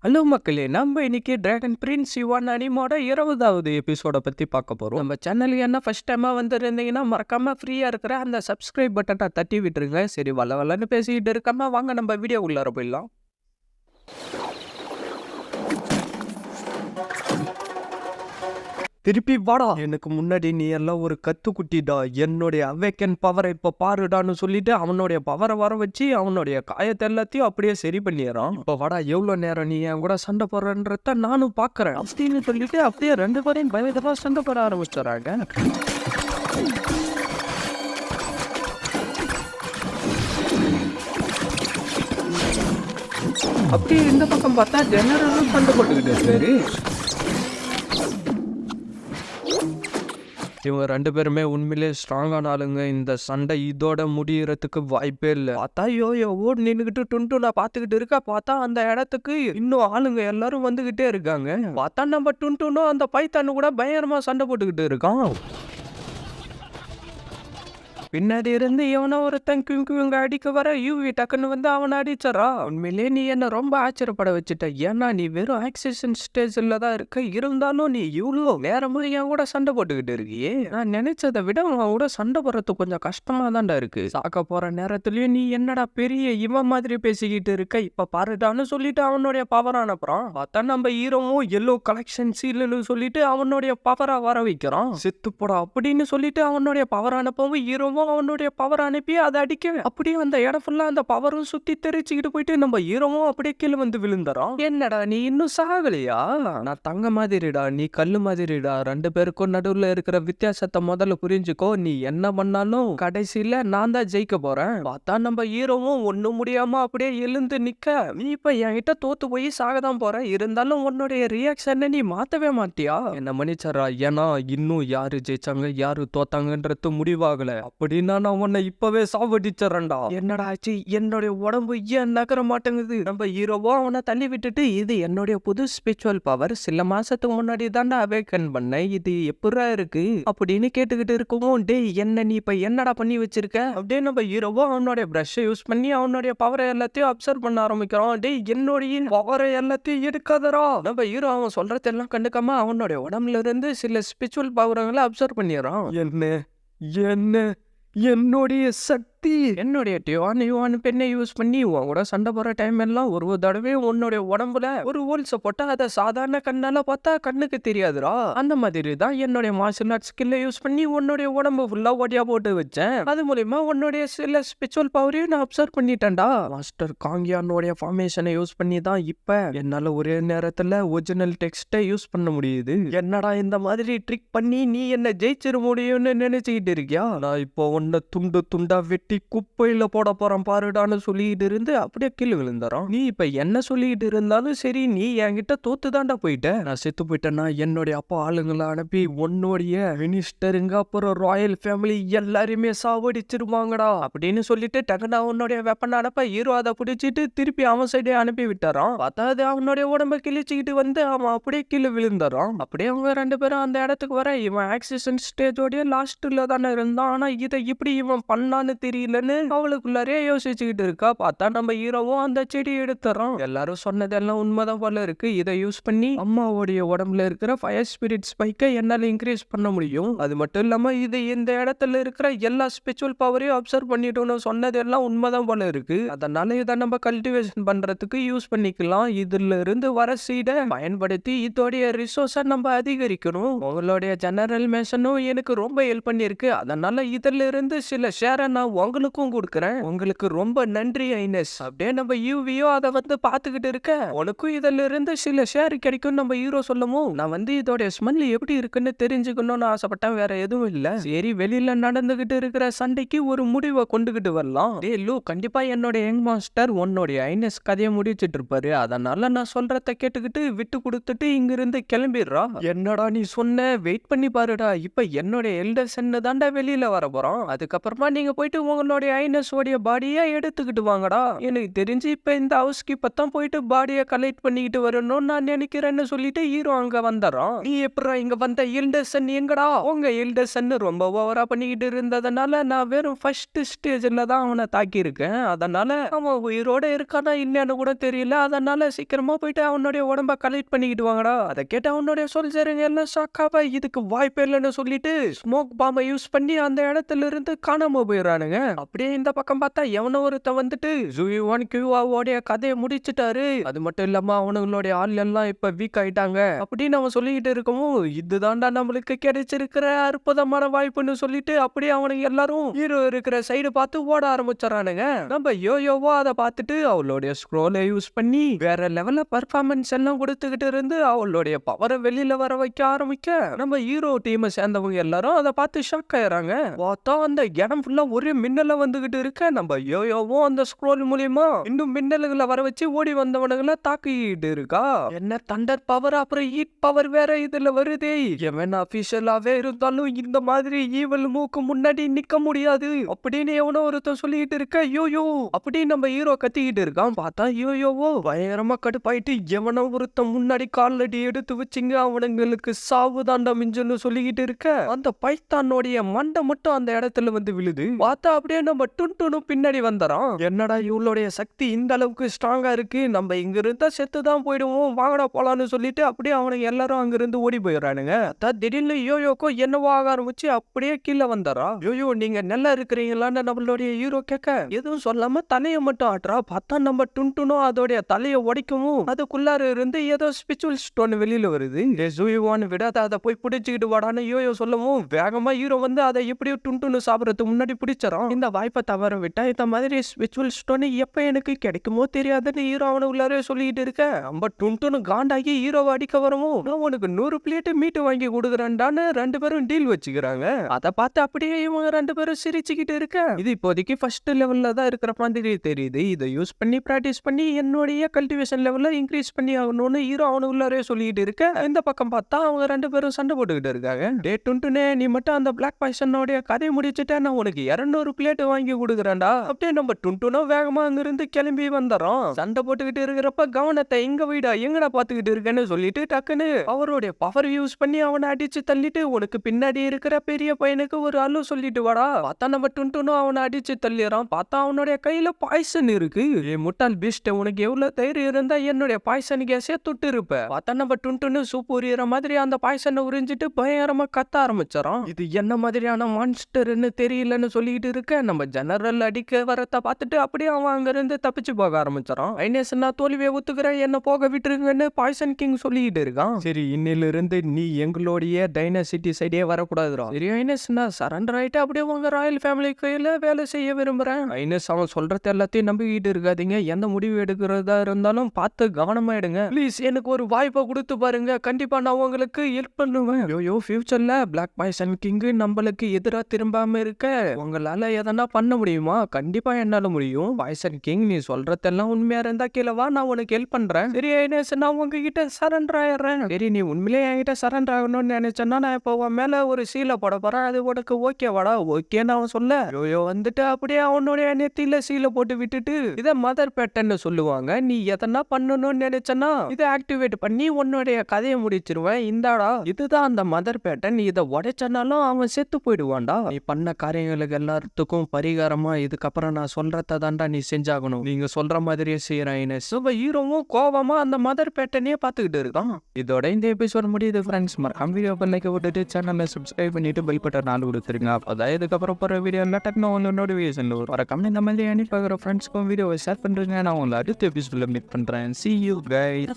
Hello மக்களே! நம்ம இன்னைக்கு டிராகன் பிரின்ஸ் யுவான் அனிமோட 20வது எபிசோட பத்தி பார்க்க போறோம். நம்ம சேனலுக்கு என்ன ஃபர்ஸ்ட் டைமா வந்திருந்தீங்கன்னா, மறக்காம ஃப்ரீயா இருக்கிற அந்த சப்ஸ்கிரைப் பட்டன தட்டி விட்டுருங்க. சரி வளவளன்னு பேசிக்கிட்டு இருக்காம, வாங்க நம்ம வீடியோ உள்ளார போயிடலாம். திருப்பி வாடா, எனக்கு முன்னாடி நீ எல்லாம் ஒரு கத்துக்குட்டிடா, என்னுடைய அவேக்கன் பவரை இப்ப பாருடான்னு சொல்லிட்டு அவனுடைய பவரை வர வச்சு அவனுடைய காயத்தை எல்லாத்தையும் அப்படியே சரி பண்ணிடுறான். இப்ப வாடா, எவ்வளவு நேரம் நீ என் கூட சண்டை போடுறன்றத நானும் பாக்குறேன் அப்படின்னு சொல்லிட்டு அப்படியே ரெண்டு பேரையும் பயங்கரமா சண்டை போட ஆரம்பிச்சிடறாங்க. அப்படியே இந்த பக்கம் பார்த்தா ஜெனரலும் சண்டை போட்டுக்கிட்டு இருக்காரு. இவங்க ரெண்டு பேருமே உண்மையிலே ஸ்ட்ராங்கான ஆளுங்க. இந்த சண்டை இதோட முடியறதுக்கு வாய்ப்பே இல்லை. பார்த்தா யோயோ ஓடி நின்றுகிட்டு டுன்டுனா பாத்துக்கிட்டு இருக்கா. பார்த்தா அந்த இடத்துக்கு இன்னும் ஆளுங்க எல்லாரும் வந்துகிட்டே இருக்காங்க. பார்த்தா நம்ம டுன்டுனும் அந்த பைத்தானு கூட பயங்கரமா சண்டை போட்டுக்கிட்டு இருக்கான். பின்னாடி இருந்து இவனை ஒருத்தன் கிங்க அடிக்க வர யூவி டக்குன்னு வந்து அவனை அடிச்சரா. உண்மையிலே நீ என்ன ரொம்ப ஆச்சரியப்பட வச்சுட்ட. ஏன்னா நீ வெறும் ஆக்சிஜன் ஸ்டேஜ்ல தான் இருக்க, இருந்தாலும் நீ இவ்வளோ நேரமா என் கூட சண்டை போட்டுக்கிட்டு இருக்கியே. நான் நினைச்சதை விட அவன் கூட சண்டை போடுறது கொஞ்சம் கஷ்டமா தான்டா இருக்கு. சாக்க போற நேரத்துலயும் நீ என்னடா பெரிய இவன் மாதிரி பேசிக்கிட்டு இருக்க, இப்ப பாருடான்னு சொல்லிட்டு அவனுடைய பவர் அனுப்புறான். பார்த்தா நம்ம ஹீரோவும் எல்லோ கலெக்ஷன் சீல்னு சொல்லிட்டு அவனுடைய பவரா வர வைக்கிறான். செத்து போடா அப்படின்னு சொல்லிட்டு அவனுடைய பவர் அனுப்பவும் ஹீரோவும் அவனுடைய பவர் அனுப்பி அதை அடிக்க அப்படியே அந்த இடம் ஃபுல்லா அந்த பவரும் சுத்தி தெரிச்சுக்கிட்டு போயிட்டு நம்ம ஹீரோவும் அப்படியே கீழே வந்து விழுந்துறான். என்னடா நீ இன்னும் சாகலையா? நான் தங்க மாதிரிடா, நீ கல்லு மாதிரிடா. ரெண்டு பேருக்கும் நடுவுல இருக்கிற வித்தியாசத்தை முதல்ல புரிஞ்சுக்கோ. நீ என்ன பண்ணாலும் கடைசியில நான் தான் ஜெயிக்க போறேன். பார்த்தா நம்ம ஹீரோவும் ஒண்ணும் முடியாம அப்படியே எழுந்து நிக்க, நீ இப்ப என்கிட்ட தோத்து போய் சாகதான் போற, இருந்தாலும் உன்னுடைய ரியாக்ஷனை நீ மாத்தவே மாட்டியா? என்ன மன்னிச்சரா, ஏன்னா இன்னும் யாரு ஜெயிச்சாங்க யாரு தோத்தாங்கன்றது முடிவாகல. அப்படின்னா நான் உன்னை இப்பவே சாவடிச்சறேன்டா. என்னடா ஆச்சு, என்னுடைய உடம்பு ஏன் நகர மாட்டேங்குது? நம்ம ஹீரோவோ அவனை தள்ளி விட்டுட்டு, இது என்னுடைய புது ஸ்பிரிச்சுவல் பவர், சில மாசத்துக்கு முன்னாடி தான்டா அவேக்கன் பண்ணேன், இது எப்படா இருக்கு அப்படின்னு கேட்டுக்கிட்டு இருக்கவும், டேய் என்ன நீ இப்ப என்னடா பண்ணி வச்சிருக்க அப்படியே நம்ம ஹீரோவோ அவனுடைய பிரஷை யூஸ் பண்ணி அவனுடைய பவரை எல்லாத்தையும் அப்சர்வ் பண்ண ஆரம்பிக்கிறான். டேய் என்னுடைய பவரை எல்லாத்தையும் எடுக்காதரா. நம்ம ஹீரோ அவன் சொல்றதெல்லாம் கண்டுக்காம அவனுடைய உடம்புல இருந்து சில ஸ்பிரிச்சுவல் பவர்களை அப்சர்வ் பண்ணிடுறான். என்ன என்னுடைய சக்தி, என்னுடைய யுவான் பெண்ணை யூஸ் பண்ணி உன் கூட சண்டை போற டைம் எல்லாம் ஒரு தடவை உன்னுடைய உடம்புல ஒரு ஹோல்ஸ போட்டா அதை சாதாரண கண்ணால பார்த்தா கண்ணுக்கு தெரியாதுடா. அந்த மாதிரி தான் என்னுடைய மார்ஷல் ஆர்ட்ஸ் ஸ்கில்லை யூஸ் பண்ணி உன்னுடைய உடம்பு ஃபுல்லா ஒடியா போட்டு வச்சேன். அது மூலியமா உன்னுடைய சில ஸ்பிரிச்சுவல் பவரையும் நான் அப்சர்வ் பண்ணிட்டேன்டா. மாஸ்டர் காங்கியானுடைய ஃபார்மேஷனை யூஸ் பண்ணி தான் இப்ப என்னால ஒரே நேரத்துல ஒரிஜினல் டெக்ஸ்டை யூஸ் பண்ண முடியுது. என்னடா இந்த மாதிரி ட்ரிக் பண்ணி நீ என்ன ஜெயிச்சிட முடியும்னு நினைச்சுக்கிட்டு இருக்கியா? நான் இப்போ உன்னை துண்டு துண்டா வெட்டி குப்பையில போட போறான் பாருடான்னு சொல்லிட்டு இருந்து அப்படியே கீழே விழுந்துறான். நீ இப்ப என்ன சொல்லிட்டு இருந்தாலும் சரி, நீ என்கிட்ட தோத்துதான்டா போயிட்ட. நான் செத்து போயிட்டேன்னா என்னுடைய அப்பா ஆளுங்களை அனுப்பி உன்னுடைய மினிஸ்டருங்க அப்புறம் ராயல் ஃபேமிலி எல்லாருமே சாவடிச்சிருவாங்கடா அப்படின்னு சொல்லிட்டு டக்குனா உன்னுடைய வெப்பன் அனுப்ப ஹீரோ அதை பிடிச்சிட்டு திருப்பி அவன் சைடே அனுப்பி விட்டாரான். அதாவது அவனுடைய உடம்ப கிழிச்சுக்கிட்டு வந்து அவன் அப்படியே கீழே விழுந்துறான். அப்படியே அவங்க ரெண்டு பேரும் அந்த இடத்துக்கு வர, இவன் ஆக்சிஜன் ஸ்டேஜோடைய லாஸ்ட்ல தானே இருந்தான், ஆனா இதை இப்படி இவன் பண்ணான்னு தெரியலன்னு அவளுக்குள்ளாரே யோசிச்சுக்கிட்டு இருக்கா. பார்த்தா நம்ம ஹீரோவும் அந்த செடி எடுத்துறான். எல்லாரும் சொன்னதெல்லாம் உண்மைதான் போல இருக்கு. இதை யூஸ் பண்ணி அம்மாவுடைய உடம்புல இருக்கிற ஃபயர் ஸ்பிரிட் ஸ்பைக்கை என்னால இன்க்ரீஸ் பண்ண முடியும். அது மட்டும் இல்லாம இது இந்த இடத்துல இருக்கிற எல்லா ஸ்பிரிச்சுவல் பவரையும் அப்சர்வ் பண்ணிட்டோம்னு சொன்னதெல்லாம் உண்மைதான் போல இருக்கு. அதனால இதை நம்ம கல்டிவேஷன் பண்றதுக்கு யூஸ் பண்ணிக்கலாம். இதுல இருந்து வர சீடை பயன்படுத்தி இதோடைய ரிசோர்ஸை நம்ம அதிகரிக்கணும். உங்களுடைய ஜெனரல் மேஷனும் எனக்கு ரொம்ப ஹெல்ப் பண்ணிருக்கு. அதனால இதுல இருந்து சில ஷேரை நான் உங்களுக்கும் கொடுக்குறேன். உங்களுக்கு ரொம்ப நன்றி ஐனஸ். அப்படியே நம்ம யூவியோ அதை வந்து பாத்துக்கிட்டு இருக்க, உனக்கும் இதுல இருந்து சில ஷேர் கிடைக்கும் நம்ம ஹீரோ சொல்லவும், நான் வந்து இதோட ஸ்மெல் எப்படி இருக்குன்னு தெரிஞ்சுக்கணும்னு ஆசைப்பட்டேன், வேற எதுவும் இல்ல. சரி வெளியில நடந்துகிட்டு இருக்கிற சண்டைக்கு ஒரு முடிவை கொண்டுகிட்டு வரலாம். டே லூ, கண்டிப்பா என்னோட யங் மாஸ்டர் உன்னோட ஐனஸ் கதையை முடிச்சிட்டு இருப்பாரு. அதனால நான் சொல்றத கேட்டுக்கிட்டு விட்டு கொடுத்துட்டு இங்க இருந்து கிளம்பிடுறா. என்னடா நீ சொன்ன, வெயிட் பண்ணி பாருடா, இப்ப என்னோட எல்டர் சன்னு தாண்டா வெளியில வர போறோம். அதுக்கப்புறமா நீங்க போயிட்டு உங்க அவங்களுடைய ஐனஸோடைய பாடியை எடுத்துக்கிட்டு வாங்கடா. எனக்கு தெரிஞ்சு இப்ப இந்த ஹவுஸ்க்கு இப்பதான் போயிட்டு பாடியை கலெக்ட் பண்ணிக்கிட்டு வரணும்னு நான் நினைக்கிறேன்னு சொல்லிட்டு ஹீரோ அங்க வந்துடுறான். நீ எப்படா இங்க வந்த? எல்டர்சன் எங்கடா? உங்க எல்டர்சன் ரொம்ப ஓவரா பண்ணிக்கிட்டு இருந்ததுனால நான் வெறும் ஃபர்ஸ்ட் ஸ்டேஜ்ல தான் அவனை தாக்கி இருக்கேன். அதனால அவன் உயிரோட இருக்கானா இல்லையான்னு கூட தெரியல. அதனால சீக்கிரமா போயிட்டு அவனுடைய உடம்ப கலெக்ட் பண்ணிக்கிட்டு வாங்கடா. அதை கேட்ட அவனுடைய சோல்ஜருங்க எல்லாம் ஷாக்காவா இதுக்கு வாய்ப்பே இல்லைன்னு சொல்லிட்டு ஸ்மோக் பாம்பை யூஸ் பண்ணி அந்த இடத்துல இருந்து காணாம போயிடறானுங்க. அப்படியே இந்த பக்கம் பார்த்தா எவனோ ஒருத்த வந்துட்டு ஜூயுவான் கியூவாவோடைய கதையை முடிச்சிட்டாரு. அது மட்டும் இல்லாம அவனுங்களுடைய ஆள் எல்லாம் இப்ப வீக் ஆயிட்டாங்க அப்படின்னு அவன் சொல்லிக்கிட்டு இருக்கவும் இதுதான்டா நம்மளுக்கு கிடைச்சிருக்கிற அற்புதமான வாய்ப்புன்னு சொல்லிட்டு அப்படியே அவனுங்க எல்லாரும் ஹீரோ இருக்கிற சைடு பார்த்து ஓட ஆரம்பிச்சானுங்க. நம்ம யோயோவோ அதை பார்த்துட்டு அவளுடைய ஸ்க்ரோலை யூஸ் பண்ணி வேற லெவல்ல பர்ஃபார்மன்ஸ் எல்லாம் கொடுத்துக்கிட்டு இருந்து அவளுடைய பவரை வெளியில வர வைக்க ஆரம்பிக்க நம்ம ஹீரோ டீமை சேர்ந்தவங்க எல்லாரும் அதை பார்த்து ஷாக் ஆயிடுறாங்க. பார்த்தா அந்த இடம் ஃபுல்லா ஒரே மின்னல வந்துகிட்டு இருக்க நம்ம யோயோவும் அந்த ஸ்க்ரோல் மூலியமா இன்னும் மின்னல்களை வர வச்சு ஓடி வந்தவனுங்களை தாக்கிட்டு இருக்கா. என்ன தண்டர் பவர் அப்புறம் ஹீட் பவர் வேற இதுல வருதே. எவன் அபிஷியலாவே இருந்தாலும் இந்த மாதிரி ஈவல் மூக்கு முன்னாடி நிக்க முடியாது அப்படின்னு எவனோ ஒருத்தன் சொல்லிட்டு இருக்க. யோயோ அப்படின்னு நம்ம ஹீரோ கத்திக்கிட்டு இருக்கான். பார்த்தா யோயோவோ பயங்கரமா கடுப்பாயிட்டு எவனோ ஒருத்தன் முன்னாடி காலடி எடுத்து வச்சுங்க அவனுங்களுக்கு சாவுதாண்டா மிஞ்சுன்னு சொல்லிக்கிட்டு இருக்க. அந்த பைத்தானுடைய மண்டை மட்டும் அந்த இடத்துல வந்து விழுது. பார்த்தா அப்படியே நம்ம டுன்டுனும் பின்னாடி வந்துறான். என்னடா இவளுடைய சக்தி இந்த அளவுக்கு ஸ்ட்ராங்கா இருக்கு, நம்ம இங்க இருந்தா செத்து தான் போயிடுவோம், வாங்கடா போலான்னு சொல்லிட்டு அப்படியே அவனுக்கு எல்லாரும் அங்க இருந்து ஓடி போயிடறானுங்க. திடீர்னு யோயோக்கோ என்னவோ ஆக ஆரம்பிச்சு அப்படியே கீழே வந்துறா. யோயோ நீங்க நல்லா இருக்கிறீங்களான்னு நம்மளுடைய ஹீரோ கேட்க எதுவும் சொல்லாம தலையை மட்டும் ஆட்டுறா. பார்த்தா நம்ம டுன்டுனும் அதோடைய தலையை உடைக்கவும் அதுக்குள்ளார இருந்து ஏதோ ஸ்பிரிச்சுவல் ஸ்டோன் வெளியில வருது. ஜூயுவான் விடாத அதை போய் பிடிச்சிக்கிட்டு வாடான்னு யோயோ சொல்லவும் வேகமா ஹீரோ வந்து அதை எப்படியோ டுன்டுனு சாப்பிடறதுக்கு முன்னாடி பிடிச்சறான். இந்த வாய்ப்பை தவற விட்டா இந்த மாதிரி ஸ்பிரிச்சுவல் ஸ்டோன் எப்ப எனக்கு கிடைக்குமோ தெரியாதுன்னு ஹீரோ அவனை உள்ளாரே சொல்லிட்டு இருக்க. நம்ம டுன்டுனு காண்டாகி ஹீரோவை அடிக்க வரவும் நான் உனக்கு 100 பிளேட் மீட்டு வாங்கி கொடுக்குறேன்டான்னு 2 பேரும் டீல் வச்சுக்கிறாங்க. அதை பார்த்து அப்படியே இவங்க 2 பேரும் சிரிச்சுக்கிட்டு இருக்க. இது இப்போதைக்கு ஃபர்ஸ்ட் லெவல்ல தான் இருக்கிற மாதிரி தெரியுது. இதை யூஸ் பண்ணி பிராக்டிஸ் பண்ணி என்னுடைய கல்டிவேஷன் லெவல்ல இன்க்ரீஸ் பண்ணி ஆகணும்னு ஹீரோ அவனு உள்ளாரே சொல்லிட்டு இருக்க. இந்த பக்கம் பார்த்தா அவங்க 2 பேரும் சண்டை போட்டுக்கிட்டு இருக்காங்க. டே டுன்டுனே நீ மட்டும் அந்த பிளாக் பாய்சனோடைய கதையை முடிச்சுட்டா நான் உனக்கு 200 பிளேட் வாங்கி கொடுக்குறேன்டா. அப்படியே நம்ம டுன்டுனோ வேகமா அங்கிருந்து கிளம்பி வந்துறோம். சண்டை போட்டுக்கிட்டு இருக்கிறப்ப கவனத்தை எங்க வீடா எங்கடா பாத்துக்கிட்டு இருக்கேன்னு சொல்லிட்டு டக்குன்னு அவருடைய பவர் யூஸ் பண்ணி அவனை அடிச்சு தள்ளிட்டு உனக்கு பின்னாடி இருக்கிற பெரிய பையனுக்கு ஒரு அலு சொல்லிட்டு வாடா. பார்த்தா நம்ம டுன்டுனோ அவனை அடிச்சு தள்ளிடுறான். பார்த்தா அவனுடைய கையில பாய்சன் இருக்கு. ஏ முட்டாள் பீஸ்ட் உனக்கு எவ்வளவு தைரியம் இருந்தா என்னுடைய பாய்சன் கேஸே தொட்டு இருப்ப. பார்த்தா நம்ம டுன்டுனு சூப் உரியிற மாதிரி அந்த பாய்சனை உறிஞ்சிட்டு பயங்கரமா கத்த ஆரம்பிச்சாராம். இது என்ன மாதிரியான மான்ஸ்டர்னு தெரியலன்னு சொல்லிட்டு இருக்க. நம்ம ஜெனரல் அடிக்க வரத பார்த்துட்டு அப்படியே அவன் அங்க இருந்து தப்பிச்சு போக ஆரம்பிச்சாரான். ஐனஸ் நான் தோல்வியை ஒத்துக்கிறேன் என்ன போக விட்டுருங்கன்னு பாய்சன் கிங் சொல்லிட்டு இருக்கான். சரி இன்னில இருந்து நீ எங்களுடைய டைனசிட்டி சைடே வரக்கூடாதுரா. சரி ஐனஸ் நான் சரண்டர் ஆயிட்டு அப்படியே உங்க ராயல் ஃபேமிலி கையில வேலை செய்ய விரும்புறேன். ஐனஸ் அவன் சொல்றது எல்லாத்தையும் நம்பிக்கிட்டு இருக்காதீங்க. எந்த முடிவு எடுக்கிறதா இருந்தாலும் பார்த்து கவனமா எடுங்க. ப்ளீஸ் எனக்கு ஒரு வாய்ப்பை கொடுத்து பாருங்க. கண்டிப்பா நான் உங்களுக்கு ஹெல்ப் பண்ணுவேன். யோயோ ஃபியூச்சர்ல பிளாக் பாய்சன் கிங் நம்மளுக்கு எதிராக திரும்பாம இருக்க உங்களால எதனா பண்ண முடியுமா? கண்டிப்பா என்னால முடியும். பாய்சன் கிங் நீ சொல்றதெல்லாம் உண்மையா இருந்தா கீழே வா நான் உனக்கு ஹெல்ப் பண்றேன். சரி ஐனஸ் நான் உங்ககிட்ட சரண்டர் ஆயிடுறேன். சரி நீ உண்மையிலே என்கிட்ட சரண்டர் ஆகணும்னு நினைச்சேன்னா நான் இப்போ உன் மேல ஒரு சீலை போட போறேன். அது உனக்கு ஓகேவாடா? ஓகேன்னு அவன் சொல்ல யோயோ வந்துட்டு அப்படியே அவனுடைய நெத்தியில சீலை போட்டு விட்டுட்டு இதை மதர் பேட்டர்ன்னு சொல்லுவாங்க. நீ எதனா பண்ணணும்னு நினைச்சனா இதை ஆக்டிவேட் பண்ணி உன்னுடைய கதையை முடிச்சிருவேன். இந்தாடா இதுதான் அந்த மதர் பேட்டர்ன். நீ இதை உடைச்சனாலும் அவன் செத்து போயிடுவான்டா. நீ பண்ண காரியங்களுக்கு எல்லாத்துக்கும் பரிகாரமா இதுக்கப்புறம் நான் சொல்றத தாண்டா நீ செஞ்சாகணும். நீங்க சொல்ற மாதிரியே செய்யறேன். ஹீரோவும் கோவமா அந்த மதர் பேட்டர்னே பார்த்துக்கிட்டு இருக்கான். இதோட இந்த எபிசோட் முடியுது ஃப்ரெண்ட்ஸ். மறக்காம வீடியோ லைக் போட்டுட்டு சேனலை சப்ஸ்கிரைப் பண்ணிட்டு பெல் பட்டன் ஆல் கொடுத்துருங்க. அப்போதான் இதுக்கப்புறம் போற வீடியோ எல்லாம் டக்குனு ஒன்று நோட்டிஃபிகேஷன் வரும். மறக்காம இந்த மாதிரி அனுப்பி பார்க்குற ஃப்ரெண்ட்ஸ்க்கும் வீடியோவை ஷேர் பண்றீங்க. நான் உங்களை அடுத்த எபிசோட்ல மீட் பண்றேன். See you guys.